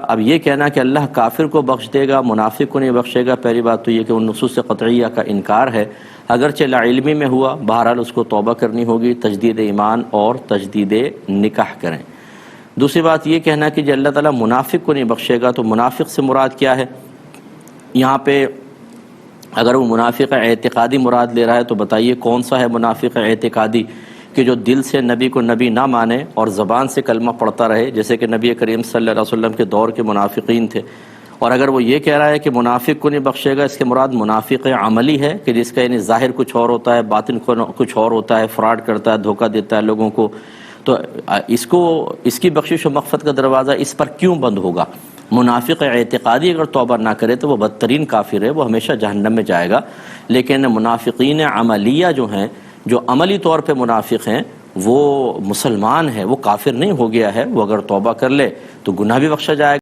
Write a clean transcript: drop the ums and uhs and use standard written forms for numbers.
अब ये कहना कि अल्लाह काफिर को बख्श देगा, मुनाफिक को नहीं बख्शेगा, पहली बात तो ये कि उन नुसूस क़तइया का इनकार है। अगरचे लाइल्मी में हुआ, बहरहाल उसको तौबा करनी होगी, तजदीद ईमान और तजदीद निकाह करें। दूसरी बात ये कहना कि अल्लाह ताला मुनाफिक को नहीं बख्शेगा, तो मुनाफिक से मुराद क्या है यहाँ पे? अगर वो मुनाफिक एतिकादी मुराद ले रहा है तो बताइए कौन सा है मुनाफिक एतिकादी, कि जो दिल से नबी को नबी ना माने और ज़बान से कलमा पढ़ता रहे, जैसे कि नबी करीम सल्लल्लाहु अलैहि वसल्लम के दौर के मुनाफिकीन थे। और अगर वो ये कह रहा है कि मुनाफिक को नहीं बख्शेगा, इसके मुराद मुनाफिक अमली है कि जिसका यानी ज़ाहिर कुछ और होता है, बातिन कुछ और होता है, फ़्रॉड करता है, धोखा देता है लोगों को, तो इसकी बख्शिश व मग़फ़िरत का दरवाज़ा इस पर क्यों बंद होगा? मुनाफिक एतिकादी अगर तौबा ना करे तो वह बदतरीन काफिर है, वो हमेशा जहन्नम में जाएगा। लेकिन मुनाफिकीन अमलिया जो हैं, जो अमली तौर पे मुनाफिक हैं, वो मुसलमान है, वो काफिर नहीं हो गया है, वो अगर तौबा कर ले तो गुनाह भी बख्शा जाएगा।